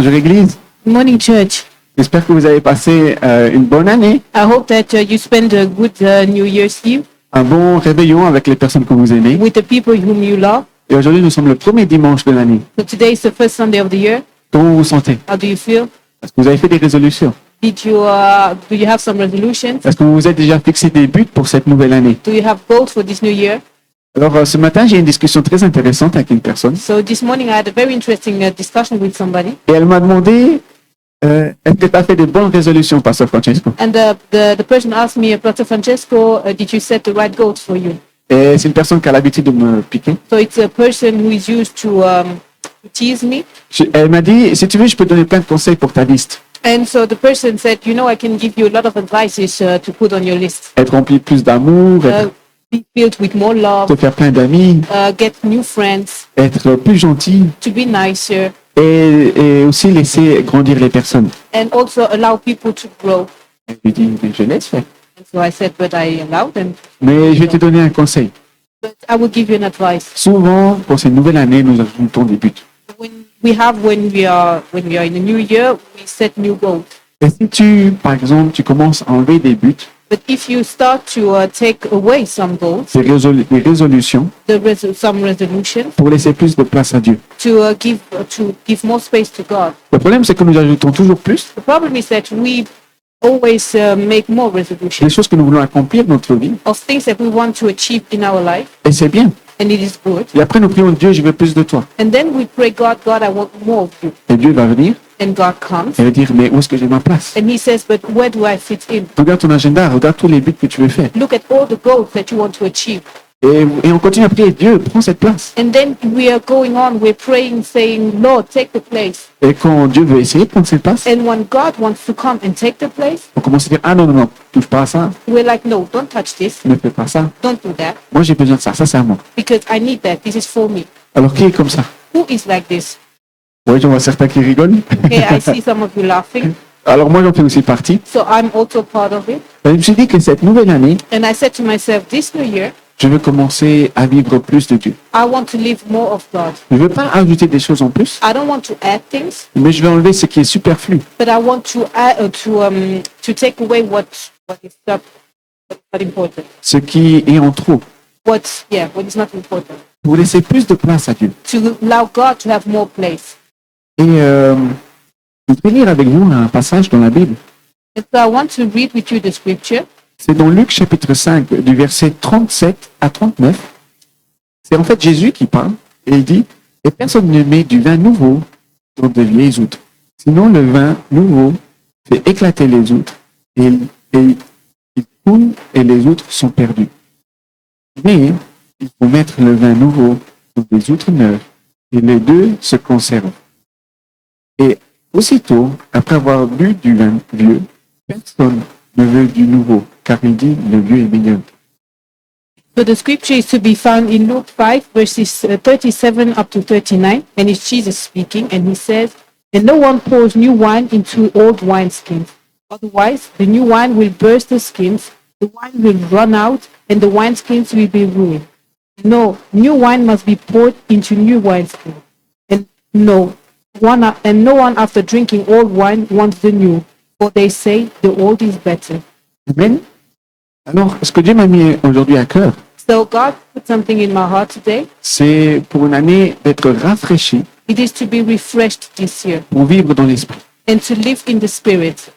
Bonjour Église, Good morning, church. j'espère que vous avez passé une bonne année, I hope that you spend a good New Year's Eve un bon réveillon avec les personnes que vous aimez. with the people whom you love. Et aujourd'hui, nous sommes le premier dimanche de l'année. So today is the first Sunday of the year. Comment vous vous sentez? How do you feel? Est-ce que vous avez fait des résolutions? Do you have some resolutions? Est-ce que vous vous êtes déjà fixé des buts pour cette nouvelle année? Do you have goals for this new year? Alors, ce matin, j'ai une discussion très intéressante avec une personne. So this morning I had a very interesting discussion with somebody, Et elle m'a demandé, est-ce que tu as fait des bonnes résolutions, Pasteur Francesco? and the person asked me, Pastor Francesco, did you set the right goals for you? Et c'est une personne qui a l'habitude de me piquer. So it's a person who is used to tease me. Elle m'a dit, si tu veux, je peux te donner plein de conseils pour ta liste. And so the person said, you know, I can give you a lot of advices to put on your list. Être rempli de plus d'amour, Be filled with more love, te faire plein d'amis, get new friends, être plus gentil to be nicer, et aussi laisser grandir les personnes. and also allow people to grow. Elle lui dit, mais je laisse faire. And so I said, but I allow them. Mais je vais te donner un conseil. But I will give you an advice. Souvent, pour cette nouvelle année, nous ajoutons des buts. When we are in a new year, we set new goals. Et si tu, par exemple, tu commences à enlever des buts, But if you start to take away some goals, des résolutions, some resolutions, pour laisser plus de place à Dieu. to give more space to God. Le problème, c'est que nous ajoutons toujours plus The problem is that we always make more des resolutions choses que nous voulons accomplir dans notre vie. of things that we want to achieve in our life, Et c'est bien. and it is good. Et après, nous prions, Dieu, je veux plus de toi. And then we pray, God, I want more of you. Et Dieu va venir And God comes et va dire, mais où est-ce que j'ai ma place? and He says, but where do I fit in? Regarde ton agenda, regarde tous les buts que tu veux faire. Look at all the goals that you want to achieve. Et on continue à prier, Dieu, prends cette place. And then we are going on, we're praying, saying, Lord, take the place. Et quand Dieu veut essayer de prendre cette place, And when God wants to come and take the place, on commence à dire, ah non, non, non, touche pas à ça, we're like, no, don't touch this. ne fais pas ça. Don't do that Moi, j'ai besoin de ça, ça c'est à moi. because I need that. This is for me. Alors, qui est comme ça? Who is like this? Oui, j'en vois certains qui rigolent. Okay, I see some of you laughing. Alors, moi, j'en fais aussi partie. So I'm also part of it. Et je me suis dit que cette nouvelle année, And I said to myself, this new year, je veux commencer à vivre plus de Dieu. I want to live more of God. Je ne veux pas ajouter des choses en plus, I don't want to add things, mais je vais enlever ce qui est superflu. but I want to add, to take away what is not important. Ce qui est en trop, What is not important. pour laisser plus de place à Dieu. To allow God to have more place. Et je vais lire avec vous un passage dans la Bible. And so I want to read with you the scripture. C'est dans Luc chapitre 5, du verset 37 à 39. C'est en fait Jésus qui parle, et il dit, « Et personne ne met du vin nouveau dans de vieilles outres. Sinon le vin nouveau fait éclater les outres, et il coule et les outres sont perdues. Mais il faut mettre le vin nouveau dans des outres neuves, et les deux se conservent. Et aussitôt, après avoir bu du vin vieux, personne ne veut du nouveau, car il dit le vieux est meilleur. » So the scripture is to be found in Luke 5, verses 37 up to 39. And it's Jesus speaking, and he says, "And no one pours new wine into old wineskins. Otherwise, the new wine will burst the skins, the wine will run out, and the wineskins will be ruined. No, new wine must be poured into new wineskins. And no one after drinking old wine wants the new, for they say the old is better." Amen. Alors, ce que Dieu m'a mis aujourd'hui à cœur, So God put something in my heart today. c'est pour une année d'être rafraîchi It is to be refreshed this year pour vivre dans l'esprit. and to live in the spirit.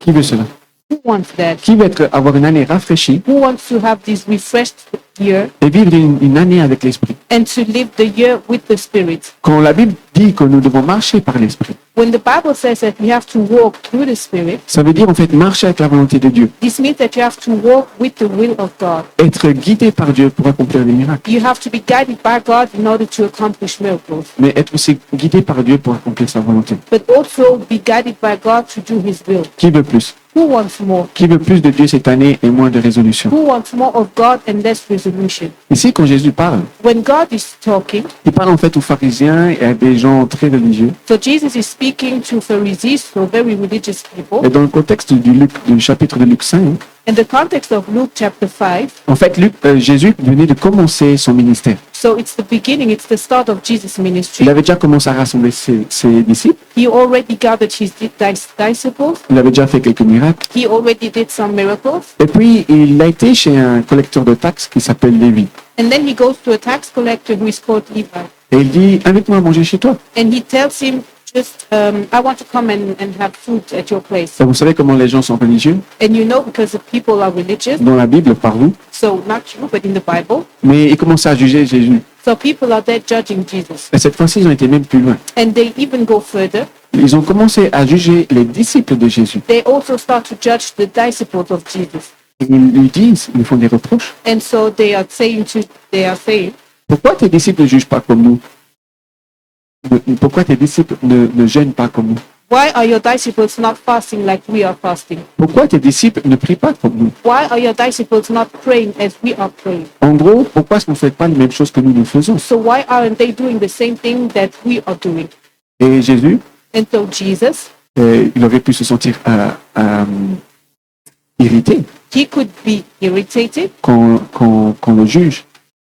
Qui veut cela? Who wants that? Qui veut avoir une année rafraîchie Who wants to have this refreshed year et vivre une année avec l'esprit? and to live the year with the spirit? Quand la Bible dit que nous devons marcher par l'esprit, When the Bible says that we have to walk through the spirit, ça veut dire en fait marcher avec la volonté de Dieu, this means that you have to walk with the will of God. être guidé par Dieu pour accomplir des miracles, You have to be guided by God in order to accomplish miracles, mais être aussi guidé par Dieu pour accomplir sa volonté. but also be guided by God to do His will. Qui veut plus? Who wants more? Qui veut plus de Dieu cette année et moins de résolutions? Who wants more of God and less resolution? Ici, quand Jésus parle, When God is talking, il parle en fait aux pharisiens et à des gens très religieux. so Jesus is speaking to Pharisees, so very religious people. Et dans le contexte du chapitre de Luc 5, And the context of Luke chapter 5, En fait, Jésus venait de commencer son ministère. so it's the beginning, it's the start of Jesus' ministry. Il avait déjà commencé à rassembler ses disciples. He already gathered his disciples. Il avait déjà fait quelques miracles. He already did some miracles. Et puis, il a été chez un collecteur de taxes qui s'appelle Lévi. And then he goes to a tax collector who is called Levi. Et il dit, invite-moi à manger chez toi. And he tells him, I want to come and have food at your place. Et vous savez comment les gens sont religieux And you know, because the people are religious, dans la Bible, par vous. so not you, but in the Bible. Mais ils commençaient à juger Jésus. So people are there judging Jesus. Et cette fois-ci, ils ont été même plus loin. And they even go further. Ils ont commencé à juger les disciples de Jésus. They also start to judge the disciples of Jesus. Et ils lui disent, ils lui font des reproches. And so they are saying, Pourquoi tes disciples ne jugent pas comme nous? Pourquoi tes disciples ne jeûnent pas comme nous? why are your disciples not fasting like we are fasting? Pourquoi tes disciples ne prient pas comme nous? Why are your disciples not praying as we are praying? En gros, pourquoi est-ce que vous ne faites pas les mêmes choses que nous faisons? So why aren't they doing the same thing that we are doing? Et Jésus, And so Jesus, il aurait pu se sentir irrité he could be irritated qu'on le juge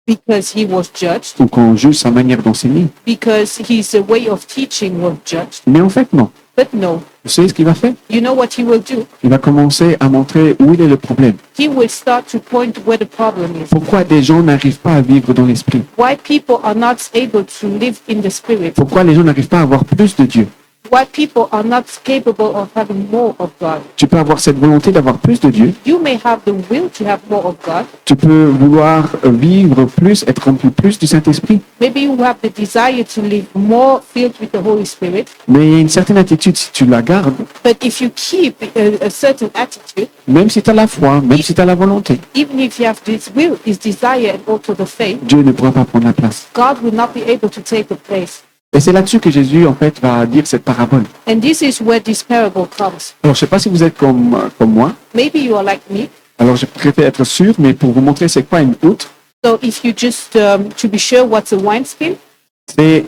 because he was judged, ou qu'on juge sa manière d'enseigner. because his way of teaching was judged. Mais en fait, non. But no, Vous savez ce qu'il va faire? you know what he will do? Il va commencer à montrer où il est le problème. He will start to point where the problem is. Pourquoi des gens n'arrivent pas à vivre dans l'esprit? Why people are not able to live in the spirit. Pourquoi les gens n'arrivent pas à avoir plus de Dieu? Why people are not capable of having more of God. Tu peux avoir cette volonté d'avoir plus de Dieu. You may have the will to have more of God. Tu peux vouloir vivre plus, être rempli plus du Saint-Esprit. Maybe you have the desire to live more filled with the Holy Spirit. Mais il y a une certaine attitude, si tu la gardes, But if you keep a certain attitude, même si tu as la foi, même si tu as la volonté, even if you have this will, this desire, and also the faith, Dieu ne pourra pas prendre la place. God will not be able to take the place. Et c'est là-dessus que Jésus, en fait, va dire cette parabole. And this is where this parable comes. Alors, je ne sais pas si vous êtes comme moi. Maybe you are like me. Alors, je préfère être sûr, mais pour vous montrer c'est quoi une outre, So if you just, to be sure what's a wineskin, c'est,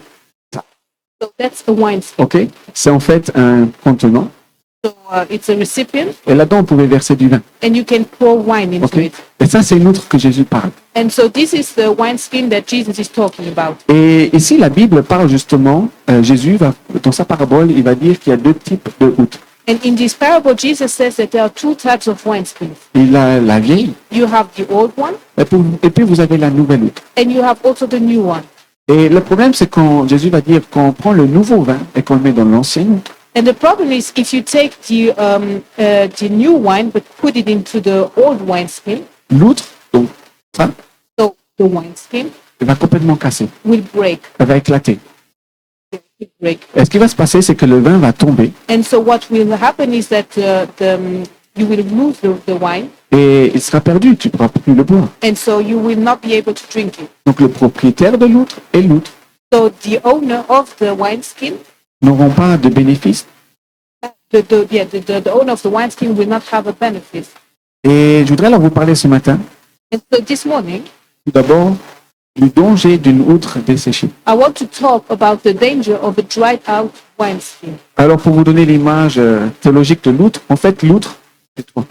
so that's a wineskin. ok, c'est en fait un contenant. So it's a recipient, Et là-dedans, on pouvait verser du vin. and you can pour wine into Ok. it. Et ça, c'est une outre que Jésus parle. And so this is the wineskin that Jesus is talking about. Et ici, la Bible parle justement, Jésus va, dans sa parabole, il va dire qu'il y a deux types de outres. And in this parable, Jesus says that there are two types of wineskins. Il a la vieille, You have the old one, et puis vous avez la nouvelle outre. and you have also the new one. Et le problème, c'est quand Jésus va dire qu'on prend le nouveau vin et qu'on le met dans l'ancienne outre, And the problem is if you take the new wine but put it into the old wineskin, l'outre, donc ça, so the wineskin elle va complètement casser, will break. elle va éclater. Will break. Et ce qui va se passer, c'est que le vin va tomber And so what will happen is that you will lose the wine, et il sera perdu, tu ne pourras plus le boire. and so you will not be able to drink it. Donc le propriétaire de l'outre et l'outre So the owner of the wineskin, n'auront pas de bénéfice. the owner of the wineskin will not have a benefit. Et je voudrais alors vous parler ce matin, And so this morning, tout d'abord, du danger d'une outre desséchée. I want to talk about the danger of a dried out wineskin. Alors pour vous donner l'image théologique de l'outre, en fait l'outre, c'est toi.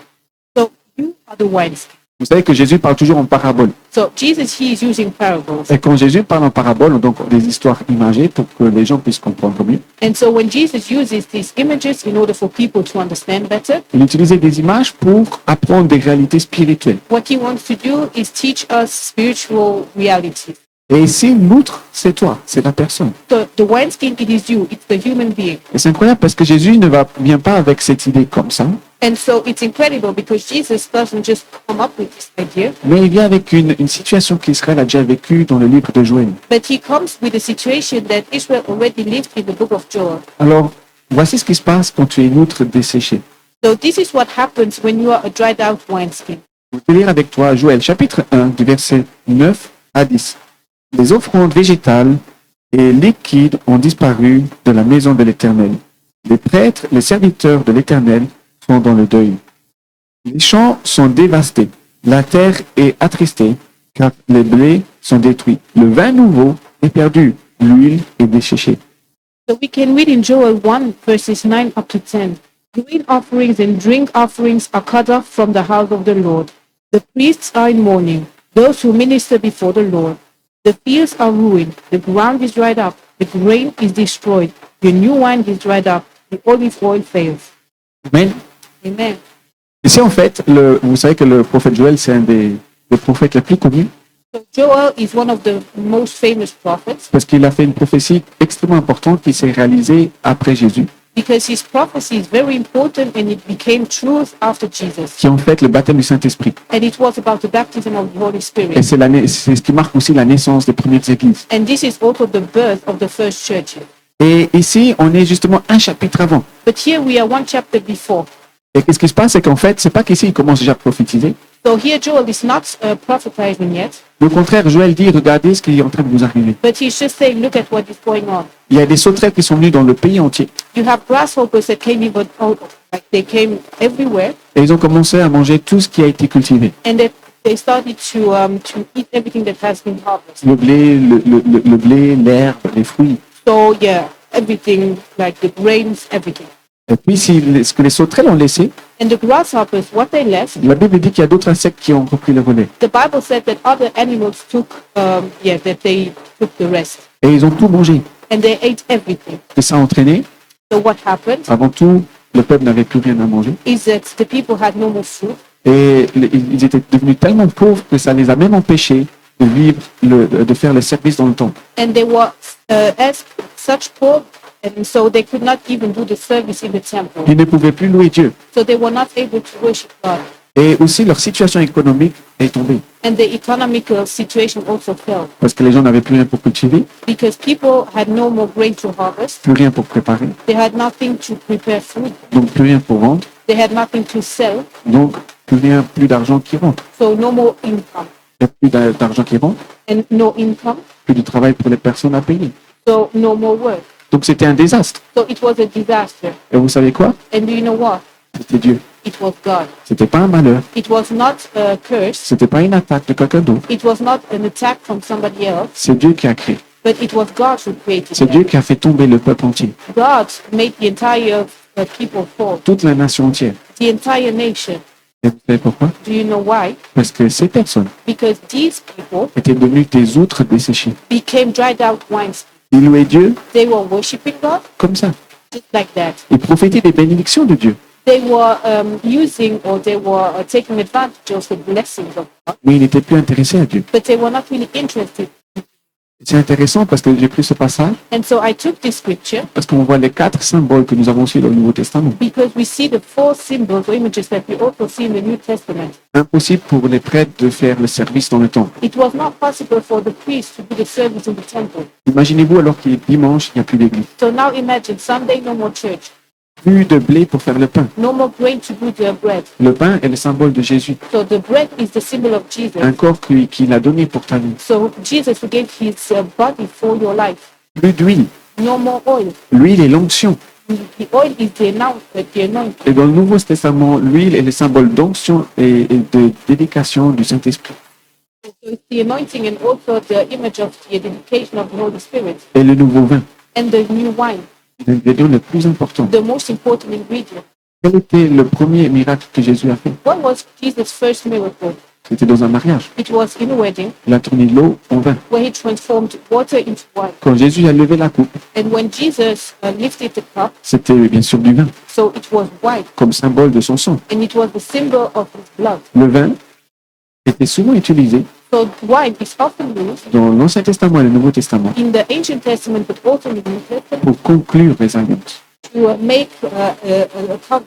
So you are the wineskin. Vous savez que Jésus parle toujours en parabole. So Jesus, he is using parables. Et quand Jésus parle en parabole, donc des histoires imagées pour que les gens puissent comprendre mieux, And so when Jesus uses these images in order for people to understand better, il utilisait des images pour apprendre des réalités spirituelles. what he wants to do is teach us spiritual realities. Et ici, l'outre, c'est toi, c'est la personne. So the wineskin, it is you, it's the human being. Et c'est incroyable parce que Jésus ne vient pas avec cette idée comme ça, And so it's incredible because Jesus doesn't just come up with this idea, mais il vient avec une situation qu'Israël a déjà vécue dans le livre de Joël. but he comes with a situation that Israel already lived in the book of Joel. Alors, voici ce qui se passe quand tu es une outre desséchée. So this is what happens when you are a dried out wineskin. Je vais lire avec toi Joël chapitre 1 du verset 9 à 10. Les offrandes végétales et liquides ont disparu de la maison de l'Éternel. Les prêtres, les serviteurs de l'Éternel sont dans le deuil. Les champs sont dévastés. La terre est attristée car les blés sont détruits. Le vin nouveau est perdu. L'huile est desséchée. So we can read in Joel 1 verses 9 up to 10. Grain offerings and drink offerings are cut off from the house of the Lord. The priests are in mourning, those who minister before the Lord. The fields are ruined, the ground is dried up, the grain is destroyed, the new wine is dried up, the olive oil fails. Amen. Amen. Ici, en fait, vous savez que le prophète Joël, c'est un des prophètes les plus connus So Joel is one of the most famous prophets parce qu'il a fait une prophétie extrêmement importante qui s'est réalisée après Jésus, because his prophecy is very important and it became truth after Jesus. qui est en fait le baptême du Saint-Esprit. And it was about the baptism of the Holy Et Spirit. c'est ce qui marque aussi la naissance des premières églises. And this is also the birth of the first church. Et ici, on est justement un chapitre avant. But here we are one chapter before. Et qu'est-ce qui se passe, c'est qu'en fait, c'est pas qu'ici il commence déjà à prophétiser. So here Joel is not prophetizing yet, Au contraire, Joël dit, regardez ce qui est en train de vous arriver. but he's just saying, look at what is going on. Il y a des sauterelles qui sont venues dans le pays entier. You have grasshoppers that came even out, like they came everywhere, Et ils ont commencé à manger tout ce qui a été cultivé. and they started to eat everything that has been harvested. Le blé, le blé, l'herbe, les fruits. So yeah, everything like the grains, everything. Et puis, ce que les sauterelles ont laissé, And the grasshoppers, what they left, la Bible dit qu'il y a d'autres insectes qui ont repris le relais. the Bible said that other animals took, that they took the rest, Et ils ont tout mangé. and they ate everything. Et ça a entraîné, So what happened avant tout, le peuple n'avait plus rien à manger. is that the people had no more food, Et ils étaient devenus tellement pauvres que ça les a même empêchés de vivre, de faire le service dans le temple. and they were as such poor, and so they could not even do the service in the temple. Ils ne pouvaient plus louer Dieu. So they were not able to worship God. Et aussi, leur situation économique est tombée. And the economical situation also fell Parce que les gens n'avaient plus rien pour cultiver, because people had no more grain to harvest. plus rien pour préparer, They had nothing to prepare food. donc plus rien pour vendre, They had nothing to sell. donc plus d'argent qui rentre. So no more income Il n'y a plus d'argent qui rentre, and no income. plus de travail pour les personnes à payer. So no more work. Donc c'était un désastre. So it was a disaster. Et vous savez quoi? And do you know what? C'était Dieu. It was God. C'était pas un malheur. It was not a curse. C'était pas une attaque de quelqu'un d'autre. It was not an attack from somebody else, C'est Dieu qui a créé. but it was God who created C'est them. Dieu qui a fait tomber le peuple entier. God made the entire people fall, Toute la nation entière. the entire nation. Et vous savez pourquoi? Do you know why? Parce que ces personnes Because these people étaient devenues des outres desséchées. became dried out wines. Ils louaient Dieu They were worshiping God comme ça. just like that. Ils prophétaient des bénédictions de Dieu. They were using or they were taking advantage of the blessings of God, Mais ils n'étaient plus intéressés à Dieu. but they were not really interested. C'est intéressant parce que j'ai pris ce passage And so I took this scripture parce qu'on voit les 4 symboles que nous avons aussi dans le Nouveau Testament. because we see the 4 symbols or images that we also see in the New Testament. Impossible pour les prêtres de faire le service dans le temple. It was not possible for the priests to do the service in the temple. Imaginez-vous alors qu'il est dimanche, il n'y a plus d'église. So now imagine Sunday, no more church, Plus de blé pour faire le pain. no more grain to do the bread. Le pain est le symbole de Jésus. So the bread is the symbol of Jesus. Un corps qu'il a donné pour ta vie. So Jesus who gave his body for your life. Plus d'huile. No more oil. L'huile est l'onction. The oil is the anointing. Et dans le Nouveau Testament, l'huile est le symbole d'onction et de dédication du Saint-Esprit. So it's the anointing and also the image of the dedication of the Holy Spirit Et le nouveau vin, and the new wine, l'ingrédient le plus important. the most important ingredient. Quel était le premier miracle que Jésus a fait? What was Jesus' first miracle? C'était dans un mariage. It was in a wedding Il a tourné l'eau en vin. where he transformed water into wine. Quand Jésus a levé la coupe, And when Jesus lifted the cup, c'était bien sûr du vin, so it was white comme symbole de son sang. and it was the symbol of his blood. Le vin était souvent utilisé So wine is often used dans l'Ancien Testament et le Nouveau Testament in the Ancient Testament but also in the New Testament pour conclure les alliances. to make a covenant.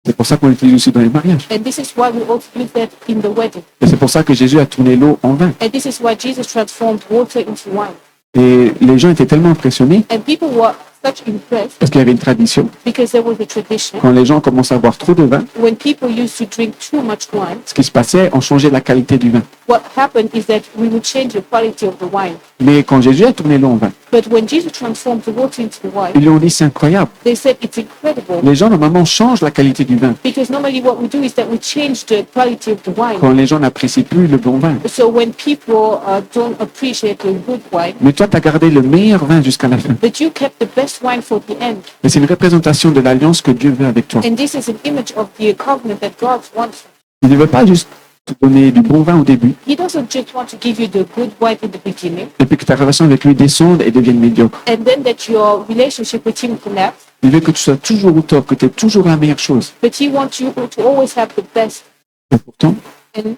C'est pour ça qu'on l'utilise aussi dans les mariages. And this is why we also use that in the wedding. Et c'est pour ça que Jésus a tourné l'eau en vin. And this is why Jesus transformed water into wine. Et les gens étaient tellement impressionnés And people were such impressed parce qu'il y avait une tradition. because there was a tradition. Quand les gens commençaient à boire trop de vin, When people used to drink too much wine, ce qui se passait, on changeait la qualité du vin. what happened is that we would change the quality of the wine. Mais quand Jésus a tourné l'eau en vin, But when Jesus transformed the water into the wine, ils lui ont dit, c'est incroyable. they said it's incredible. Les gens, normalement, changent la qualité du vin Because normally what we do is that we change the quality of the wine. quand les gens n'apprécient plus le bon vin. So when people don't appreciate a good wine, Mais toi, tu as gardé le meilleur vin jusqu'à la fin. but you kept the best wine for the end. Et c'est une représentation de l'alliance que Dieu veut avec toi. And this is an image of the covenant that God wants. Il ne veut pas juste te donner du bon vin au début, He doesn't just want to give you the good wine in the beginning, et puis que ta relation avec lui descende et devienne médiocre. and then that your relationship with him collapses. Il veut que tu sois toujours au top, que tu aies toujours la meilleure chose. But he wants you to always have the best. Et pourtant, And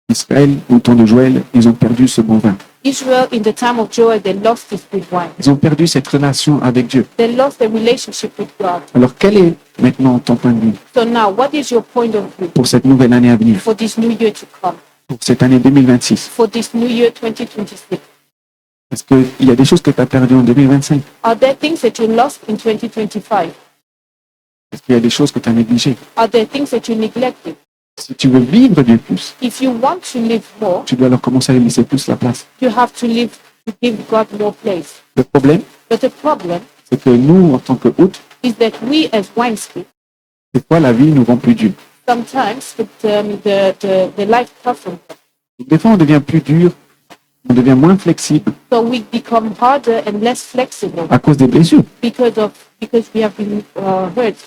Israël, au temps de Joël, ils ont perdu ce bon vin. Israel, in the time of Joel, they lost this good wine. Ils ont perdu cette relation avec Dieu. They lost their relationship with God. Alors, quel est maintenant ton point de vue So now, what is your point of view pour cette nouvelle année à venir, for this new year to come, pour cette année 2026? for this new year 2026? Est-ce qu'il y a des choses que tu as perdues en 2025? Are there things that you lost in 2025? Est-ce qu'il y a des choses que tu as négligées? Are there things that you neglected? Si tu veux vivre Dieu plus, If you want to live more, tu dois alors commencer à lui laisser plus la place. you have to live to give God more place. Le problème, But the problem c'est que nous, en tant que hôtes, is that we as wineskins, des fois, la vie nous rend plus dur. sometimes the life toughen. Des fois, on devient plus dur, on devient moins flexible So we become harder and less flexible à cause des blessures, because we have been hurt,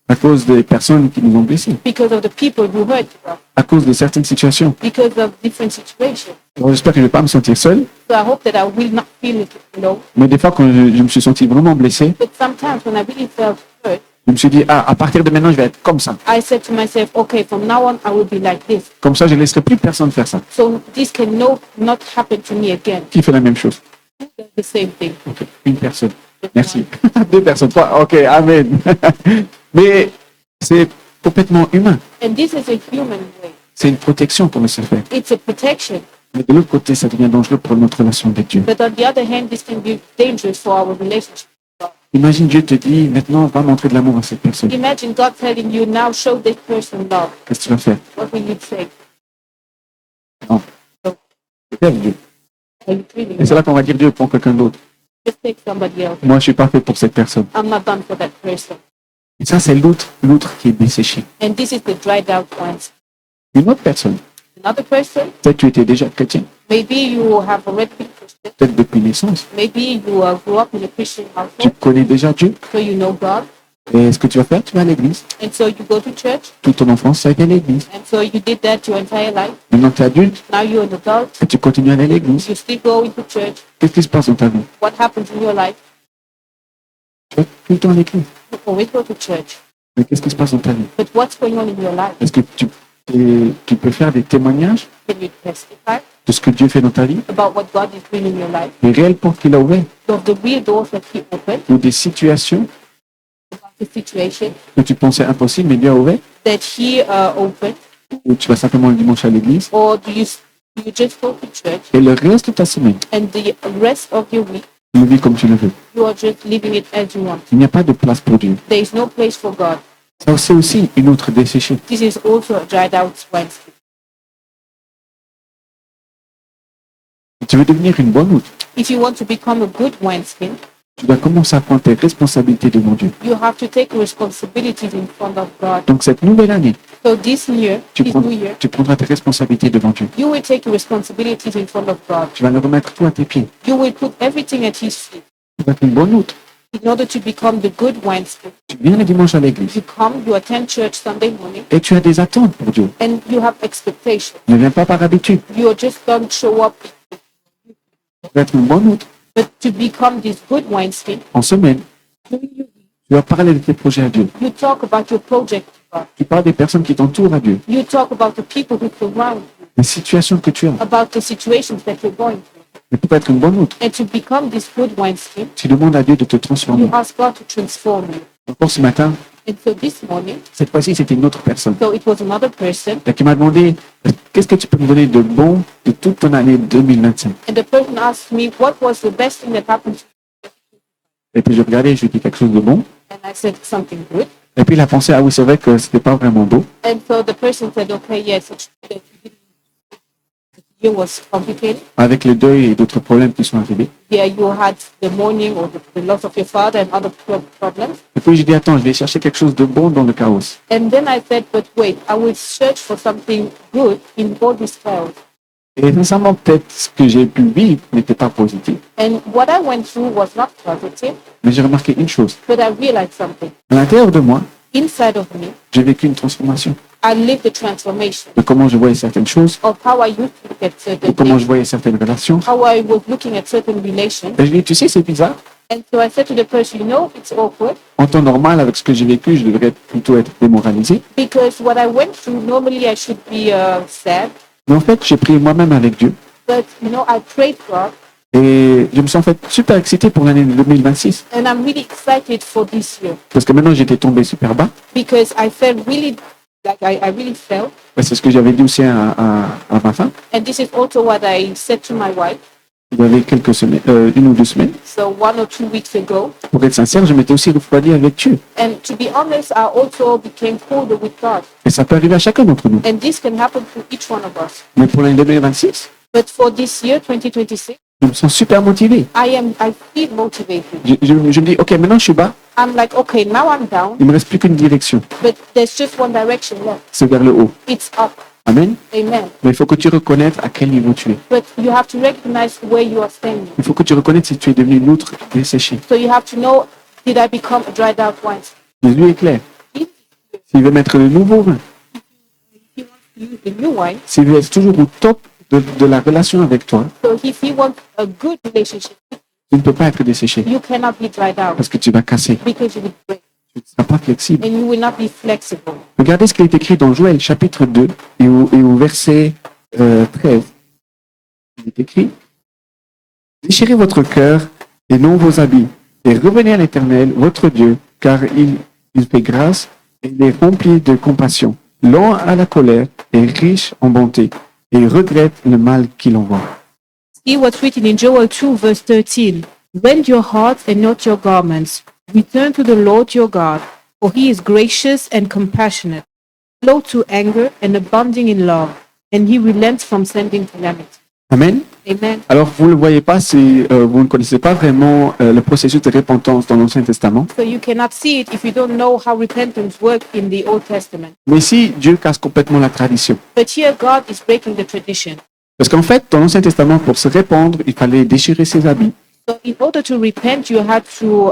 à cause des personnes qui nous ont blessés, because of the people who hurt us, à cause de certaines situations. because of different situations. Alors, j'espère que je ne vais pas me sentir seul, So I hope that I will not feel it alone. mais des fois, quand je me suis senti vraiment blessé, But sometimes when I really felt hurt, je me suis dit, ah, à partir de maintenant, je vais être comme ça. I said to myself, okay, from now on I will be like this. Comme ça, je ne laisserai plus personne faire ça. So this can not happen to me again. Qui fait la même chose? The same thing. Ok, une personne. Merci. Deux personnes, trois. Ok, amen. Mais c'est complètement humain. And this is a human way. C'est une protection pour le faire. It's a protection. Mais de l'autre côté, ça devient dangereux pour notre relation avec Dieu. But on the other hand, this can be dangerous for our relationship. Imagine Dieu te dit, maintenant, va montrer de l'amour à cette personne. Imagine God telling you, now show this person love. Qu'est-ce que tu vas faire? What will you say? Non. Faire Dieu. Are you treating Et c'est là qu'on va dire Dieu prend quelqu'un d'autre. Just take somebody else. Moi, je suis pas fait pour cette personne. I'm not done for that person. Et ça, c'est l'autre qui est desséché. And this is the dried out ones. Une autre personne. Another person, Peut-être que tu étais déjà chrétien. maybe you have already been Christian. Peut-être depuis naissance. Maybe you grew up in a Christian Tu household, connais déjà Dieu. so you know God. Et ce que tu vas faire, tu vas à l'église. And so you go to church. Toute ton enfance, ça a été à l'église. And so you did that your entire life. Maintenant, tu es adulte Now you're an adult. et tu continues à aller à l'église. You still go into church. Qu'est-ce qui se passe dans ta vie? What happens in your life? Tu vas tout le temps à l'église. You always go to church. Mais qu'est-ce qui se passe dans ta vie? But what's going on in your life? Est-ce que tu peux faire des témoignages Can you testify de ce que Dieu fait dans ta vie? about what God is doing in your life? Les réelles portes qu'il a ouvertes Of the real doors that He opened, ou des situations about the situation que tu pensais impossibles, mais Dieu a ouvert? that He opened, Ou tu vas simplement le dimanche à l'église or do you just go to church et le reste de ta semaine, and the rest of your week tu le vis comme tu le veux. you are just living it as you want? Il n'y a pas de place pour Dieu. There is no place for God. Ça, c'est aussi une autre desséchée. This is also a dried out wineskin. Si tu veux devenir une bonne hôte, If you want to become a good wineskin, tu dois commencer à prendre tes responsabilités devant Dieu. you have to take responsibilities in front of God. Donc cette nouvelle année, So this year, tu, this prends- new year, tu prendras tes responsabilités devant Dieu. you will take your responsibilities in front of God. Tu vas le remettre tout à tes pieds. You will put everything at His feet. Tu vas être une bonne hôte. In order to become the good wineskin, Tu viens le dimanche à l'église you come, you attend church Sunday morning, et tu as des attentes pour Dieu. and you have expectations. Ne viens pas par habitude. You just don't show up. Tu vas être une bonne hôte. But to become this good wineskin, En semaine, during your week, tu vas parler de tes projets à Dieu. you talk about your project to God. Tu parles des personnes qui t'entourent à Dieu. You talk about the people who surround you, Les situations que tu as. about the situations that you're going through. Mais pour être une bonne hôte, And to become this good wineskin, tu demandes à Dieu de te transformer. you ask God to transform you. Encore ce matin, And so this morning, cette fois-ci, c'était une autre personne so it was another person, qui m'a demandé qu'est-ce que tu peux me donner de bon de toute ton année 2025. and the person asked me, what was the best thing that happened to Et puis je regardais et je lui ai dit quelque chose de bon. you? And I said something good. Et puis il a pensé, ah oui, c'est vrai que c'était pas vraiment beau. And so the person said, okay, yes, it's true that you didn't. year was complicated. avec le deuil et d'autres problèmes qui sont arrivés. Here you had the mourning or the loss of your father and other problems. Et puis j'ai dit, attends, je vais chercher quelque chose de bon dans le chaos. And then I said, but wait, I will search for something good in all this chaos. Et sincèrement, peut-être ce que j'ai pu vivre n'était pas positif. And what I went through was not positive, Mais j'ai remarqué une chose. but I realized something. À l'intérieur de moi, Inside of me, j'ai vécu une transformation I lived a transformation de comment je voyais certaines choses, of how I used to look at de certain comment things, je voyais certaines relations. how I was looking at certain relations. Et je lui ai dit, tu sais, c'est bizarre. And so I said to the person, you know, it's awkward En temps normal, avec ce que j'ai vécu, je devrais plutôt être démoralisé. because what I went through, normally I should be sad, Mais en fait, j'ai prié moi-même avec Dieu. but you know, I prayed God Et je me sens en fait super excité pour l'année 2026. and I'm really excited for this year Parce que maintenant, j'étais tombé super bas. because I felt really, like I really felt. Et c'est ce que j'avais dit aussi à ma femme. And this is also what I said to my wife. Il y avait quelques semaines, 1 ou 2 semaines. So 1 or 2 weeks ago. Pour être sincère, je m'étais aussi refroidi avec Dieu. And to be honest, I also became colder with God. Et ça peut arriver à chacun d'entre nous. And this can happen to each one of us. Mais pour l'année 2026, But for this year, 2026, je me sens super motivé. I feel motivated. Je me dis, ok, maintenant je suis bas, I'm like, okay, now I'm down, il me reste plus qu'une direction. but there's just one direction left. C'est vers le haut. It's up. Amen. Amen. Mais il faut que tu reconnaisses à quel niveau tu es. But you have to recognize where you are standing. Il faut que tu reconnaisses si tu es devenu une outre desséchée. So you have to know, did I become a dried out wine? Jésus est clair. If S'il veut mettre le nouveau vin, he wants to use the new wine, s'il veut être toujours au top de la relation avec toi, so if he wants a good relationship, tu ne peux pas être desséché you cannot be dried out parce que tu vas casser. because you will break Tu ne seras pas flexible. and you will not be flexible. Regardez ce qui est écrit dans Joël chapitre 2 et au verset 13. Il est écrit « Déchirez votre cœur et non vos habits, et revenez à l'Éternel, votre Dieu, car il fait grâce et il est rempli de compassion, lent à la colère et riche en bonté, et il regrette le mal qu'il envoie. » See what's written in Joel 2, verse 13. Rend your hearts and not your garments. Return to the Lord your God, for he is gracious and compassionate, slow to anger and abounding in love, and he relents from sending calamity. Amen. Amen. Alors, vous ne le voyez pas si vous ne connaissez pas vraiment le processus de repentance dans l'Ancien Testament. So you cannot see it if you don't know how repentance worked in the Old Testament. Mais ici, Dieu casse complètement la tradition. But here God is breaking the tradition. Parce qu'en fait, dans l'Ancien Testament, pour se répandre, il fallait déchirer ses habits. So in order to repent, you had to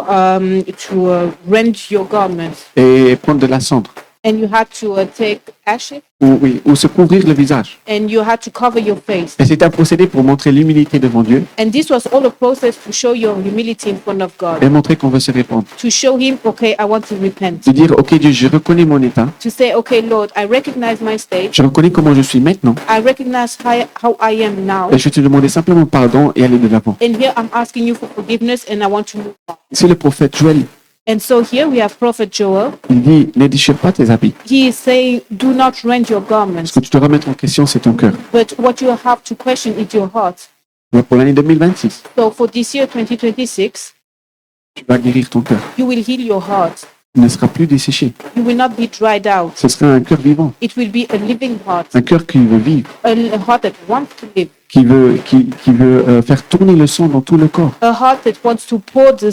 rend your garments, Et prendre de la cendre. and you had to take ashes, Ou se couvrir le visage. and you had to cover your face. Et c'était un procédé pour montrer l'humilité devant Dieu And this was all a process to show your humility in front of God, et montrer qu'on veut se répandre. to show Him, okay, I want to repent, De dire, ok Dieu, je reconnais mon état, to say, okay, Lord, I recognize my state, je reconnais comment je suis maintenant, I recognize how I am now, et je vais te demander simplement pardon et aller de l'avant. and here I'm asking you for forgiveness, and I want to move on. Ici, le prophète Joël, And so here we have Prophet Joel. il dit, ne déchire pas tes habits. He is saying, do not rend your Ce garments, que tu dois remettre en question, c'est ton cœur. but what you have to question is your heart. Alors, pour l'année 2026, So for this year, 2026, tu vas guérir ton cœur. you will heal your heart. Il ne sera plus desséché. You will not be dried out. Ce sera un cœur vivant, It will be a living heart, un cœur qui veut vivre, a heart that wants to live, qui veut faire tourner le sang dans tout le corps. a heart that wants to pour the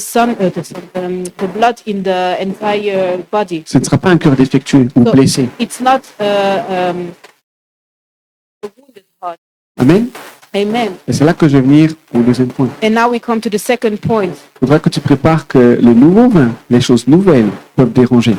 blood in the entire body. Ce ne sera pas un cœur défectueux ou So blessé. it's not a wounded heart. Amen. Amen. Et c'est là que je vais venir au deuxième point. And now we come to the second point. Il faudra que tu prépares que le nouveau vin, les choses nouvelles, peuvent déranger.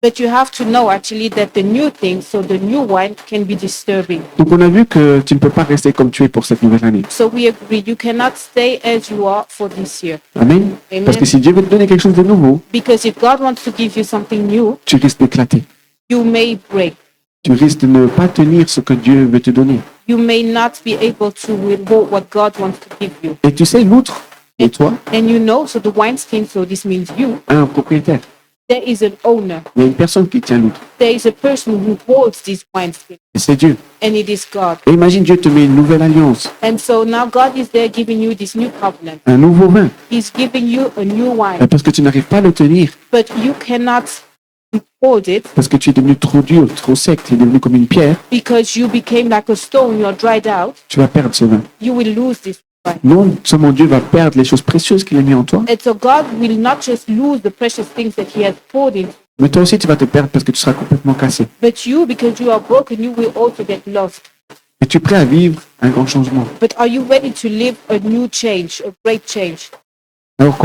But you have to know actually that the new thing, so the new wine, can be disturbing. Donc on a vu que tu ne peux pas rester comme tu es pour cette nouvelle année. So we agree you cannot stay as you are for this year. Amen. Amen. Parce que si Dieu veut te donner quelque chose de nouveau, Because if God wants to give you something new, tu risques d'éclater. you may break. Tu risques de ne pas tenir ce que Dieu veut te donner. You may not be able to withhold what God wants to give you. Et tu sais, l'outre de toi And you know, so the wineskin, so this means you, a un propriétaire. there is an owner. Il y a une personne qui tient l'outre. There is a person who holds this wineskin, Et c'est Dieu. and it is God. Et imagine Dieu te met une nouvelle alliance, And so now God is there giving you this new covenant. un nouveau vin. He's giving you a new Et wine, parce que tu n'arrives pas à le tenir, but you cannot you poured it parce que tu es devenu trop dur, trop sec, tu es devenu comme une pierre, because you became like a stone, you're dried out, tu vas perdre ce vin. you will lose this wine. Non seulement Dieu va perdre les choses précieuses qu'il a mis en toi, And so God will not just lose the precious things that He has poured in, mais toi aussi tu vas te perdre parce que tu seras complètement cassé. but you, because you are broken, you will also get lost. Et tu es prêt à vivre un grand changement. But are you ready to live a new change, a great change? Alors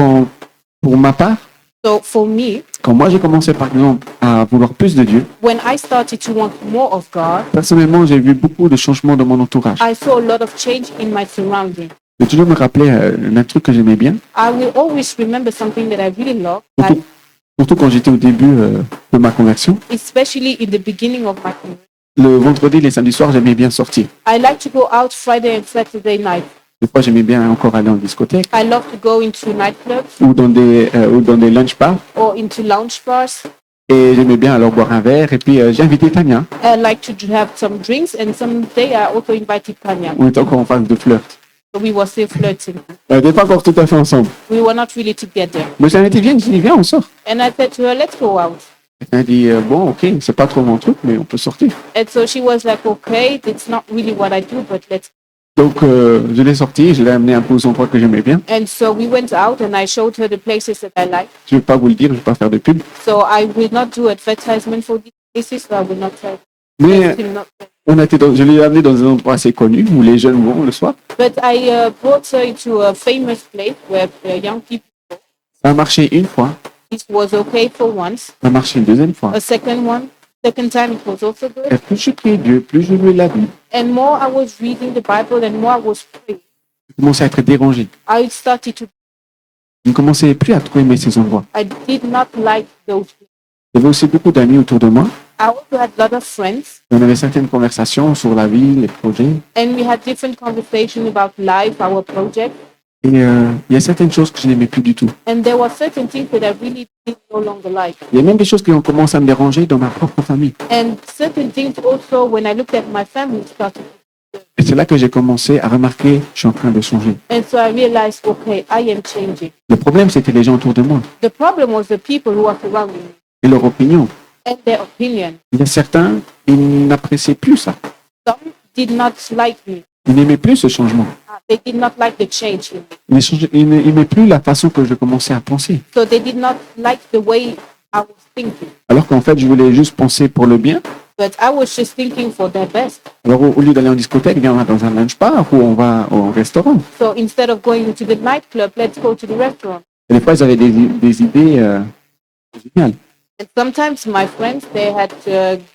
pour ma part, So for me, quand moi j'ai commencé par exemple à vouloir plus de Dieu, when I started to want more of God, personnellement j'ai vu beaucoup de changements dans mon entourage. I saw a lot of change in my surroundings. J'ai toujours me rappelé d'un truc que j'aimais bien, I will always remember something that I really love, surtout quand j'étais au début de ma conversion. especially in the beginning of my career. Le vendredi, les samedis soirs, j'aimais bien sortir. I like to go out Friday and Saturday night. Des fois, j'aimais bien encore aller en discothèque I love to go into nightclubs ou dans des lunch bars. or into lounge bars. Et j'aimais bien alors boire un verre. Et puis, j'ai invité Tania. I like to have some drinks, and someday I also invited Tanya. On était encore en phase de flirt. So we were still flirting. On n'était pas encore tout à fait ensemble. We were not really together. Mais j'ai invité, viens, on sort. And I said to her, let's go out. Elle a dit, bon, ok, c'est pas trop mon truc, mais on peut sortir. And so she was like, okay, it's not really what I do, but let's. Donc, je l'ai sorti, je l'ai amené un peu aux endroits que j'aimais bien. And so we went out and I showed her the places that I like. Je ne vais pas vous le dire, je ne vais pas faire de pub. So I will not do advertisement for these places, so I will not tell. Mais Him not tell. je l'ai amené dans un endroit assez connu où les jeunes vont le soir. But I brought her into a famous place where young people. Ça a marché une fois, This was okay for once. ça a marché une deuxième fois. A second time it was also good. Et plus je priais Dieu, plus je louais la Bible, And more I was reading the Bible and more I was praying. je commençais à être dérangé. I started to. Je ne commençais plus à trop aimer ces endroits. I did not like those places. J'avais aussi beaucoup d'amis autour de moi. I also had a lot of friends, On avait certaines conversations sur la vie, les projets. and we had different conversations about life, our project. Et il y a certaines choses que je n'aimais plus du tout. And there were certain things that I really did no longer like. Il y a même des choses qui ont commencé à me déranger dans ma propre famille. And certain things also, when I looked at my family, started. Et c'est là que j'ai commencé à remarquer, je suis en train de changer. And so I realized, okay, I am changing. Le problème, c'était les gens autour de moi The problem was the people who are surrounding me et leur opinion. and their opinion. Il y a certains, ils n'appréciaient plus ça. Some did not like me. Ils n'aimaient plus ce changement. They did not like the change in me. Ils n'aimaient plus la façon que je commençais à penser. So they did not like the way I was thinking. Alors qu'en fait, je voulais juste penser pour le bien. But I was just thinking for their best. Alors, au lieu d'aller en discothèque, on va dans un lunch bar ou on va au restaurant. So instead of going to the nightclub, let's go to the restaurant. Et des fois, ils avaient des idées géniales. And sometimes my friends, they had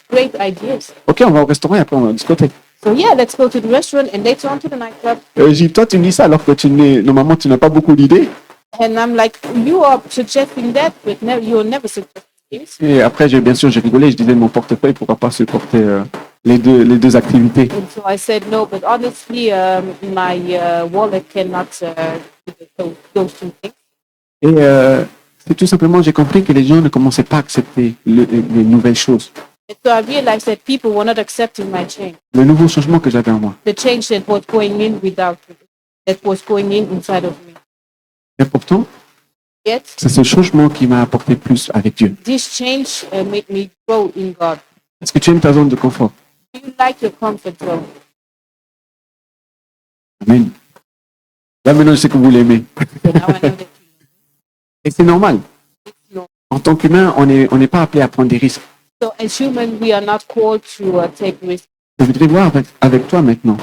great ideas. Ok, on va au restaurant et après on va en discothèque. So yeah, let's go to the restaurant and later on to the nightclub. J'ai dit, toi, tu me dis ça alors que normalement, tu n'as pas beaucoup d'idées. And I'm like, you are suggesting that, but you are never suggesting this. Et après, bien sûr, j'ai rigolé. Je disais, mon portefeuille ne pourra pas supporter les deux activités. And so I said no, but honestly, my wallet cannot do those two things. Et c'est tout simplement, j'ai compris que les gens ne commençaient pas à accepter les nouvelles choses. And so I realized that people were not accepting my change, Le nouveau changement que j'avais en moi. the change that was going in that was going in inside of me. Et pourtant, Yet, c'est ce changement qui m'a apporté plus avec Dieu. this change made me grow in God. Est-ce que tu aimes ta zone de confort? Do you like your comfort zone? Amen. Là, maintenant, je sais que vous l'aimez. So now I know that Et c'est normal. it's no. En tant qu'humain, on n'est pas appelé à prendre des risques. So as human, we are not called to take risks. Je voudrais voir avec toi maintenant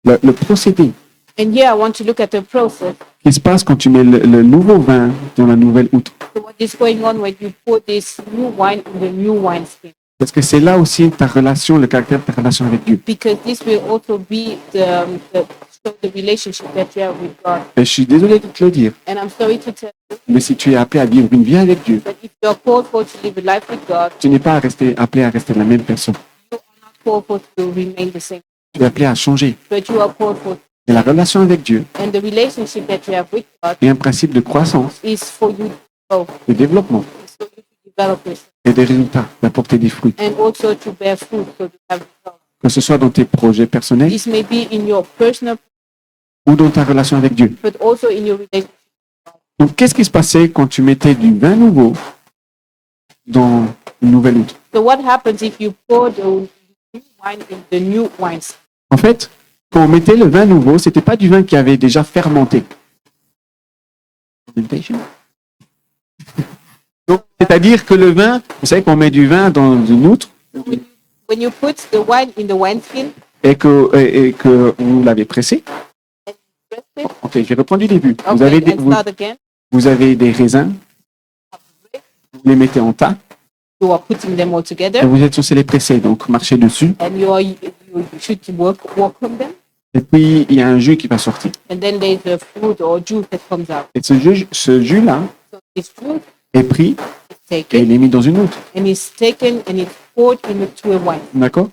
le procédé And here I want to look at the process. qui se passe quand tu mets le nouveau vin dans la nouvelle outre. So what is going on when you put this new wine in the new wineskin? Parce que c'est là aussi ta relation, le caractère de ta relation avec Dieu. Because this will also be the relationship that you have with God. Et je suis désolé de te le dire, And I'm sorry to tell you, mais si tu es appelé à vivre une vie avec Dieu, but if you're called for to live a life with God, tu n'es pas appelé à rester la même personne. you are not called for to remain the same. Tu es appelé à changer. But you are called for, Et la relation avec Dieu and the relationship that you have with God est un principe de croissance, is for you to grow, de développement is for you to develop yourself, et des résultats, d'apporter des fruits. and also to bear fruit, so to have results. Que ce soit dans tes projets personnels This may be in your personal, ou dans ta relation avec Dieu. but also in your relationship. Donc, qu'est-ce qui se passait quand tu mettais du vin nouveau dans une nouvelle outre. So what happens if you pour the new wine in the new wines? En fait, quand on mettait le vin nouveau, c'était pas du vin qui avait déjà fermenté. Donc, c'est-à-dire que le vin, vous savez qu'on met du vin dans une outre When you put the wine in the wineskin et que vous l'avez pressé. and press it, Ok, je vais reprendre du début. okay, and start again, Vous avez des raisins, vous les mettez en tas you are putting them all et together, vous êtes censé les presser, donc marcher dessus. and you should walk on them, Et puis, il y a un jus qui va sortir. and then there's a fruit or juice that comes out. Et ce jus-là So this fruit est pris is et taken il est mis dans une outre. and it's taken and it's poured into a wine. D'accord?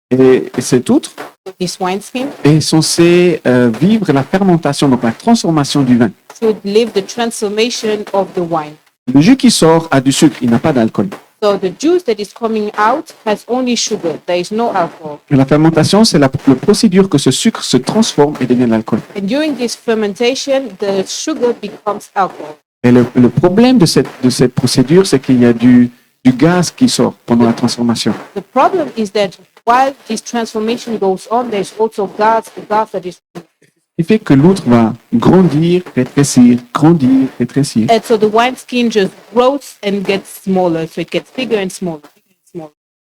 Et cette outre So this wineskin est censée vivre la fermentation, donc la transformation du vin. should live the transformation of the wine. Le jus qui sort a du sucre, il n'a pas d'alcool. So the juice that is coming out has only sugar. There is no alcohol. Et la fermentation, c'est la procédure que ce sucre se transforme et devient de l'alcool. And during this fermentation, the sugar becomes alcohol. Et le problème de cette procédure, c'est qu'il y a du gaz qui sort pendant la transformation. The problem is that while this transformation goes on, there's also gas that is. Ce qui fait que l'outre va grandir, rétrécir, rétrécir. And so the wineskin just grows and gets smaller. So it gets bigger and smaller.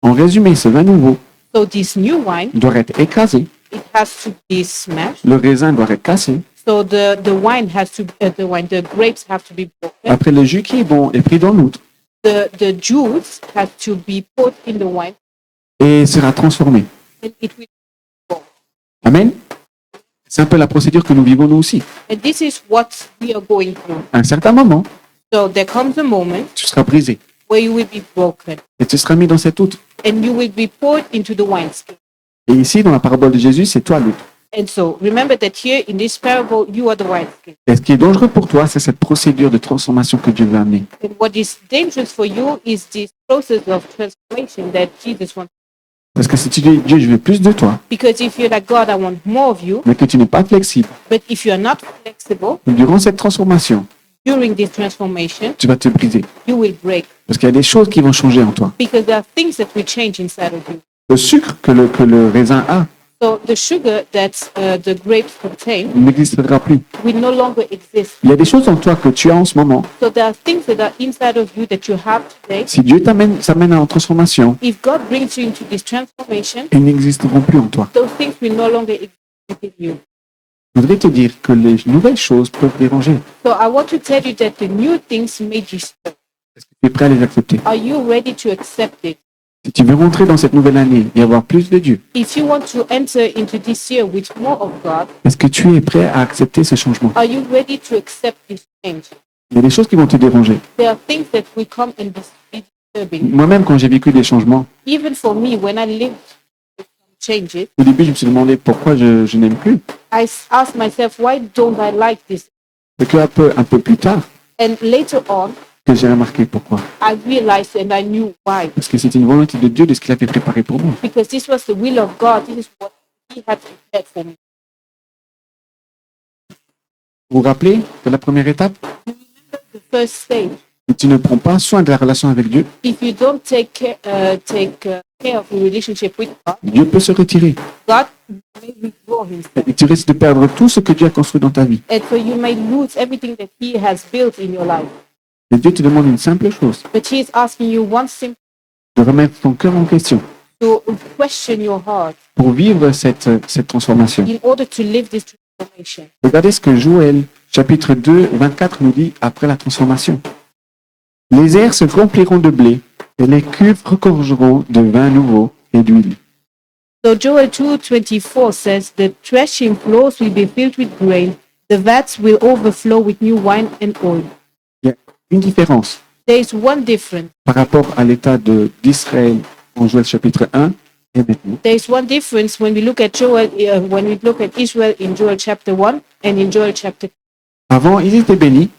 En résumé, ce vin nouveau So this new wine, doit être écrasé, it has to be smashed. le raisin doit être cassé. So the wine has to the grapes have to be broken. Après, le jus qui est bon est pris dans l'outre The juice has to be put in the wine, et sera transformé. and it will. Amen. C'est un peu la procédure que nous vivons nous aussi. And this is what we are going through. À un certain moment, So there comes a moment tu seras brisé where you will be broken et tu seras mis dans cette outre. and you will be poured into the wineskin. Et ici, dans la parabole de Jésus, c'est toi l'outre. And so remember that here in this parable, you are the wineskin. Et ce qui est dangereux pour toi, c'est cette procédure de transformation que Dieu veut amener. And what is dangerous for you is this process of transformation that Jesus wants. Parce que si tu dis, Dieu, je veux plus de toi, Because if you're like, God, I want more of you, mais que tu n'es pas flexible, but if you're not flexible durant cette transformation, during this transformation, tu vas te briser. you will break. Parce qu'il y a des choses qui vont changer en toi. Because there are things that will change inside of you. Le sucre que le raisin a So the sugar that the grapes contain n'existera plus. will no longer exist. Il y a des choses en toi que tu as en ce moment. So there are things that are inside of you that you have today. Si Dieu t'amène en transformation, If God brings you into this transformation, ils n'existeront plus en toi. those things will no longer exist in you. Je voudrais te dire que les nouvelles choses peuvent déranger. So I want to tell you that the new things may disturb. Est-ce que tu es prêt à les accepter? Are you ready to accept it? Si tu veux rentrer dans cette nouvelle année et avoir plus de Dieu, If you want to enter into this year with more of God, est-ce que tu es prêt à accepter ce changement? are you ready to accept this change? Il y a des choses qui vont te déranger. There are things that will come and be disturbing. Moi-même, quand j'ai vécu des changements, Even for me, when I lived with some changes, au début, je me suis demandé pourquoi je n'aime plus. I asked myself, why don't I like this? C'est qu'un un peu plus tard And later on, que j'ai remarqué pourquoi. I realized and I knew why. Parce que c'était une volonté de Dieu de ce qu'il avait préparé pour moi. Because this was the will of God. This is what He had prepared for me. Vous vous rappelez de la première étape? The first stage, Si tu ne prends pas soin de la relation avec Dieu, if you don't take care of your relationship with God, Dieu peut se retirer. God may withdraw Himself. Et tu risques de perdre tout ce que Dieu a construit dans ta vie. And so you may lose everything that He has built in your life. Et Dieu te demande une simple chose, But He is asking you one simple de remettre ton cœur en question to question your heart pour vivre cette transformation. in order to live this transformation. Regardez ce que Joël, chapitre 2, 24 nous dit après la transformation. Les airs se rempliront de blé et les cuves regorgeront de vin nouveau et d'huile. So Joel 2:24 says, the threshing floors will be filled with grain, the vats will overflow with new wine and oil. Il y a une différence There is one difference. par rapport à l'état d'Israël en Joël chapitre 1 et maintenant. There is one difference when we look at Israel in Joel chapter 1 and in Joel chapter 2. Avant, ils étaient bénis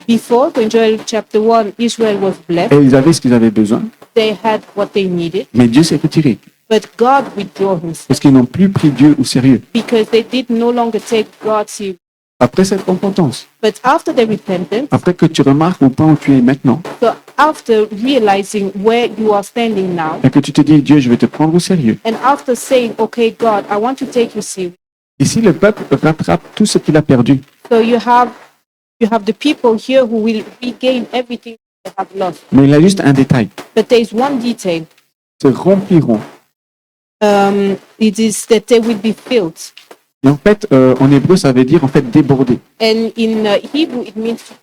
Before, in Joel chapter 1, Israel was blessed. et ils avaient ce qu'ils avaient besoin, They had what they needed, mais Dieu s'est retiré but God withdrew Himself parce qu'ils n'ont plus pris Dieu au sérieux. because they did no longer take God seriously. après cette repentance, But after the repentance, après que tu remarques au point où tu es maintenant, so after realizing where you are standing now, et que tu te dis, Dieu, je vais te prendre au sérieux. and after saying, okay, God, I want to take you serious. Ici, le peuple rattrape tout ce qu'il a perdu. So you have the people here who will regain everything they have lost. Mais il y a juste un détail. But there is one detail. Se rempliront. It is that they will be filled. Et en fait, en hébreu, ça veut dire en fait déborder. And in Hebrew, it means to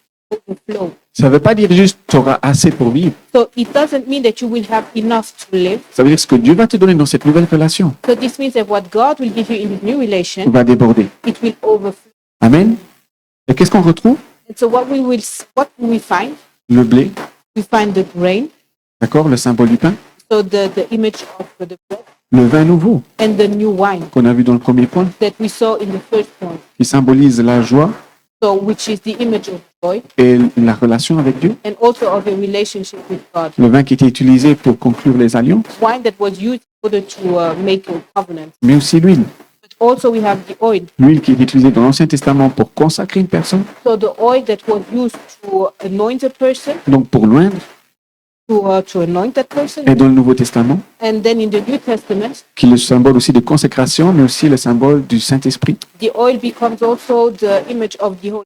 overflow. Ça ne veut pas dire juste tu auras assez pour vivre. So it doesn't mean that you will have enough to live. Ça veut dire ce que Dieu va te donner dans cette nouvelle relation So this means that what God will give you in His new relation, va déborder. it will overflow. Amen. Et qu'est-ce qu'on retrouve? And so what will we find? Le blé, We find the grain, d'accord, le symbole du pain. so the image of the bread, Le vin nouveau and the new wine qu'on a vu dans le premier point, that we saw in the first point. qui symbolise la joie So which is the image of joy, et la relation avec Dieu. and also of a relationship with God. Le vin qui était utilisé pour conclure les alliances, Wine that was used in order to make a covenant. mais aussi l'huile. But also we have the oil. L'huile qui est utilisée dans l'Ancien Testament pour consacrer une personne, So the oil that was used to anoint a person, donc pour loindre, to anoint that person, et dans le Nouveau Testament, and then in the New Testament, qui est le symbole aussi de consécration, mais aussi le symbole du Saint-Esprit, the oil becomes also the image of the Holy,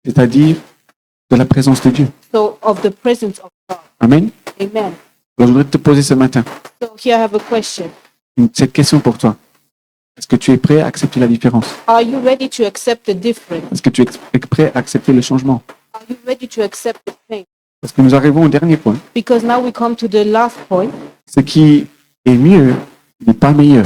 c'est-à-dire de la présence de Dieu. so of the presence of God. Amen. Amen. Alors, je voudrais te poser ce matin So here I have a question. cette question pour toi. Est-ce que tu es prêt à accepter la différence? Are you ready to accept the difference? Est-ce que tu es prêt à accepter le changement? Are you ready to accept the change? Parce que nous arrivons au dernier point. Because now we come to the last point. Ce qui est mieux n'est pas meilleur.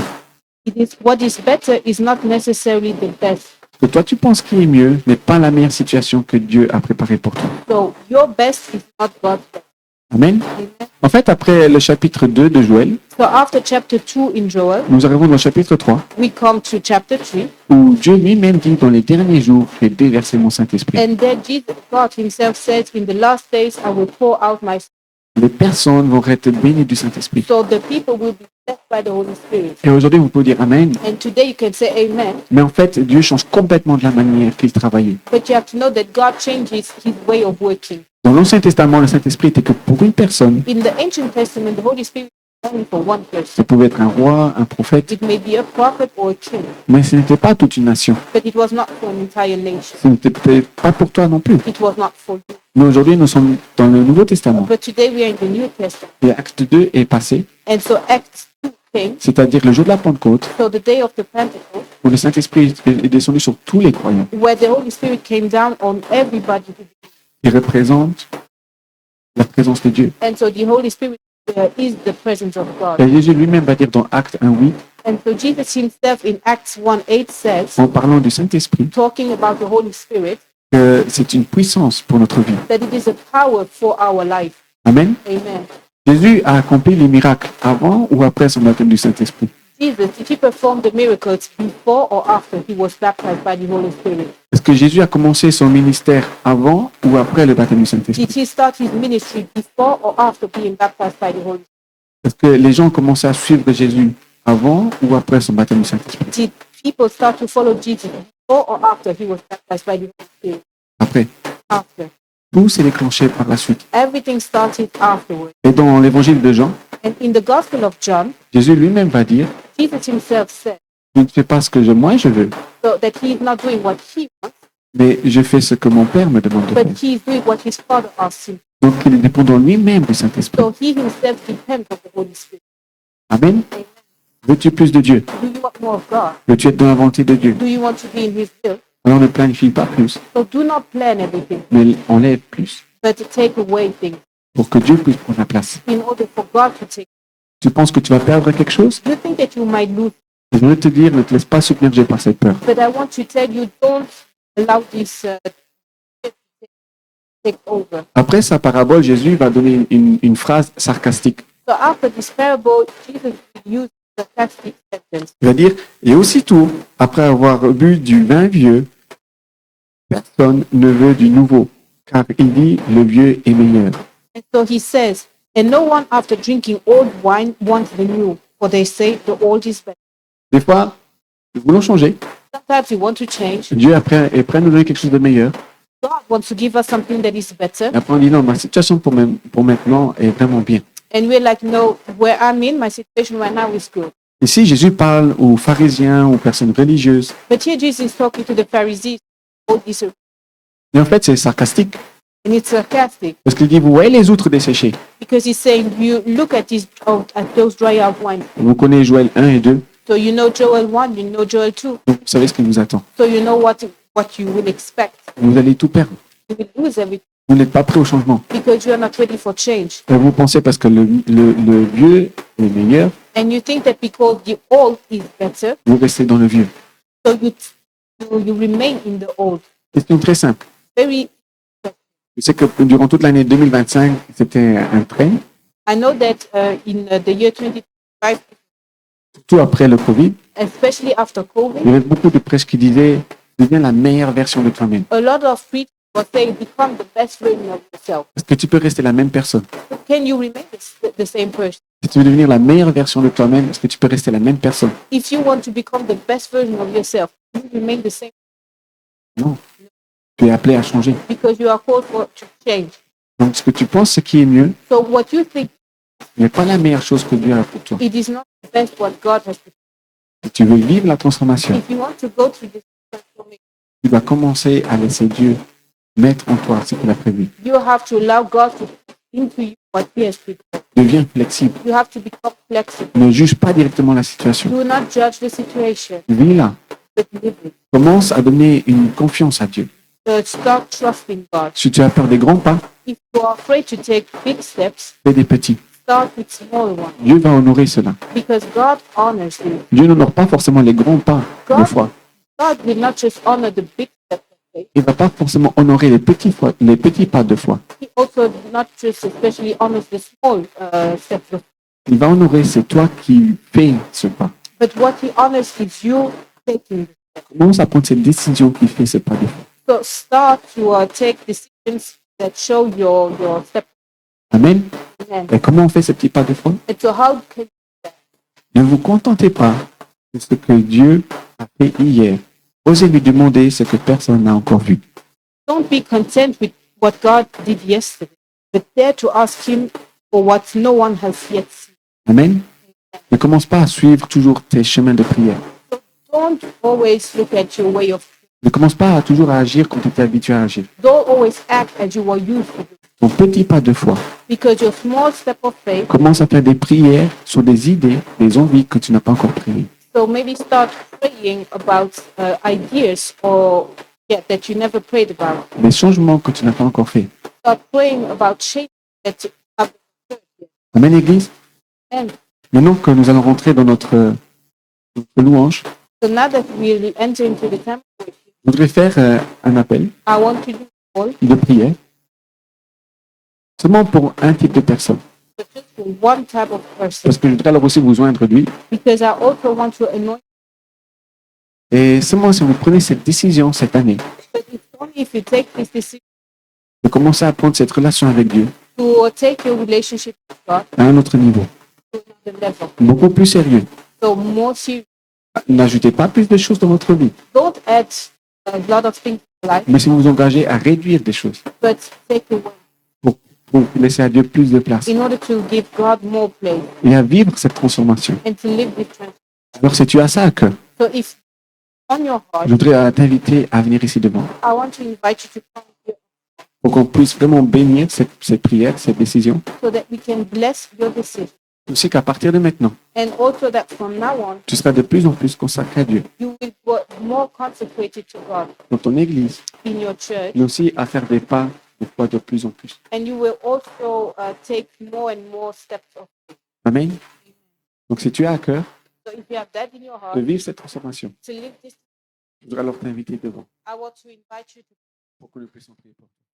It is what is better is not necessarily the best. Ce que toi tu penses qui est mieux n'est pas la meilleure situation que Dieu a préparée pour toi. So your best is not God's best. Amen. Amen. En fait, après le chapitre 2 de Joël, So after chapter 2 in Joel, nous arrivons dans le chapitre 3, we come to chapter 3, où Dieu lui-même dit dans les derniers jours, je vais déverser mon Saint-Esprit. and there Jesus, God himself says, in the last days I will pour out my spirit. Les personnes vont être bénies du Saint-Esprit. So the people will be blessed by the Holy Spirit. Et aujourd'hui, vous pouvez dire Amen. And today you can say amen, Mais en fait, Dieu change complètement de la manière qu'il travaillait. but you have to know that God changes his way of working. Dans l'Ancien Testament, le Saint-Esprit était que pour une personne. In the Ancient Testament, the Holy Spirit is only for one Ça person. pouvait être un roi, un prophète, It may be a prophet or a king, mais ce n'était pas toute une nation. but it was not for an entire nation. Ce n'était peut-être pas pour toi non plus. It was not for you. Mais aujourd'hui, nous sommes dans le Nouveau Testament. But today we are in the New Testament. Et Acte 2 est passé, And so Acts 2 came, c'est-à-dire le jour de la Pentecôte, so the day of the Pentecost, où le Saint-Esprit est descendu sur tous les croyants. where the Holy Spirit came down on everybody who believed. Il représente la présence de Dieu. And so the Holy Spirit is the presence of God. Et Jésus lui-même va dire dans Acte 1:8, And so Jesus himself in Acts 1:8 says, en parlant du Saint-Esprit, talking about the Holy Spirit, que c'est une puissance pour notre vie. that it is a power for our life. Amen. Amen. Jésus a accompli les miracles avant ou après son baptême du Saint-Esprit? Jesus, did he perform the miracles before or after he was baptized by the Holy Spirit? Est-ce que Jésus a commencé son ministère avant ou après le baptême du Saint-Esprit? Did he start his ministry before or after being baptized by the Holy Spirit? Est-ce que les gens ont commencé à suivre Jésus avant ou après son baptême du Saint-Esprit? Did people start to follow Jesus before or after he was baptized by the Holy Spirit? Après. After. Tout s'est déclenché par la suite. Everything started afterwards. Et dans l'évangile de Jean, And in the Gospel of John, Jésus lui-même va dire, Jesus himself said je ne fais pas ce que moi je veux, so that he is not doing what he wants, mais je fais ce que mon Père me demande de but faire. he is doing what his Father asks him. Donc il est dépendant lui-même du Saint-Esprit. So he himself depends on the Holy Spirit. Amen. Amen. Veux-tu plus de Dieu? Do you want more of God? Veux-tu être dans la volonté de Dieu? Do you want to be in his will? Alors ne planifie pas plus, So do not plan everything, mais enlève plus but take away things pour que Dieu puisse prendre la place. in order for God to take. Tu penses que tu vas perdre quelque chose? You think that you might lose, Je voudrais te dire, ne te laisse pas submerger par cette peur. but I want to tell you, don't allow this to take over. Après sa parabole, Jésus va donner une phrase sarcastique. So after this parable, Jesus used a sarcastic sentence. Il va dire, et aussitôt, après avoir bu du vin vieux, personne ne veut du nouveau, car il dit, le vieux est meilleur. And so he says, and no one after drinking old wine wants the new, for they say the old is better. Des fois, nous voulons changer, Sometimes we want to change. Dieu est prêt à nous donner quelque chose de meilleur. God wants to give us something that is better. Et après, on dit non, ma situation pour maintenant est vraiment bien. And we're like, no, where I'm in, my situation right now is good. Ici, Jésus parle aux pharisiens, aux personnes religieuses. But here Jesus is talking to the Pharisees, all these, Et en fait, c'est sarcastique. and it's sarcastic Parce qu'il dit, vous voyez les outres desséchées. because he's saying, you look at those dry up wine. Vous connaissez Joël 1 et 2. So you know Joel 1, you know Joel 2. Donc, vous savez ce qui vous attend. So you know what you will expect. Vous allez tout perdre. You will lose everything Vous n'êtes pas prêt au changement. because you are not ready for change. Et vous pensez parce que le vieux est meilleur, And you think that because the old is better, vous restez dans le vieux. so you remain in the old. Question très simple. Very. Je sais que durant toute l'année 2025, c'était un train, I know that in the year 2025, surtout après le Covid, especially after COVID, il y avait beaucoup de presse qui disaient deviens la meilleure version de toi-même. a lot of preachers were saying become the best version of yourself. Parce que tu peux rester la même personne. Can you remain the same person? Si tu veux devenir la meilleure version de toi-même, est-ce que tu peux rester la même personne? If you want to become the best version of yourself, you remain the same Non. Tu es appelé à changer. because you are called to change. Donc, ce que tu penses, ce qui est mieux, So what you think, n'est pas la meilleure chose que Dieu a pour toi. it is not the best what God has prepared. Si tu veux vivre la transformation, If you want to go through this transformation, tu dois commencer à laisser Dieu mettre en toi ce qu'il a prévu. you have to allow God to put into you what He has prepared. Deviens flexible. You have to become flexible. Ne juge pas directement la situation. Do not judge the situation, Vis-la. but live it. Commence à donner une confiance à Dieu. So start trusting God. Si tu as peur des grands pas, If you are afraid to take big steps, fais des petits. start with small ones Dieu va honorer cela. because God honors you. Dieu n'honore pas forcément les grands pas de foi. God will not just honor the big steps of faith. Il ne va pas forcément honorer les petits pas de foi. He also not just especially honors the small steps of faith. Il va honorer, c'est toi qui fais ce pas. But what He honors is you taking. Commence à prendre cette décision qui fait ce pas de foi. So start to take decisions that show your step. Amen. Amen. Et comment on fait ce petit pas de foi? And so how can Ne vous contentez pas de ce que Dieu a fait hier. Osez lui demander ce que personne n'a encore vu. don't be content with what God did yesterday, but dare to ask Him for what no one has yet seen. Amen. Ne commence pas à suivre toujours tes chemins de prière. So don't always look at your way of. Ne commence pas à toujours agir comme tu étais habitué à agir. Don't always act as you were used to do, Ton petit pas de foi. because your small step of faith. Commence à faire des prières sur des idées, des envies que tu n'as pas encore priées. So maybe start praying about ideas that you never prayed about. Des changements que tu n'as pas encore fait. Start praying about change that you haven't heard yet. Amen, Église. And Maintenant que nous allons rentrer dans notre louange, so now that we enter into the temple, je voudrais faire un appel I want to do all, de prière seulement pour un type de personne. but just for one type of person, Parce que je voudrais alors aussi vous joindre lui. because I also want to anoint. Et seulement si vous prenez cette décision cette année But it's only if you take this decision de commencer à prendre cette relation avec Dieu to take your relationship with God à un autre niveau, to another level. beaucoup plus sérieux. So more serious. N'ajoutez pas plus de choses dans votre vie, Don't add a lot of things to life, mais si vous vous engagez à réduire des choses but take away pour laisser à Dieu plus de place in order to give God more place et à vivre cette transformation. and to live this transformation. Alors si tu as ça à cœur, So if on your heart, je voudrais t'inviter à venir ici devant I want to invite you to come here pour qu'on puisse vraiment bénir cette prière, cette décision. so that we can bless your decision. Aussi qu'à partir de maintenant, And also that from now on, tu seras de plus en plus consacré à Dieu you will be more consecrated to God dans ton église, in your church. mais aussi à faire des pas de foi de plus en plus. And you will also take more and more steps of faith. Amen. Donc si tu as à cœur So if you have that in your de heart, vivre cette transformation, to live this, je voudrais alors t'inviter devant I want to invite you to pour que nous puissions prier pour toi.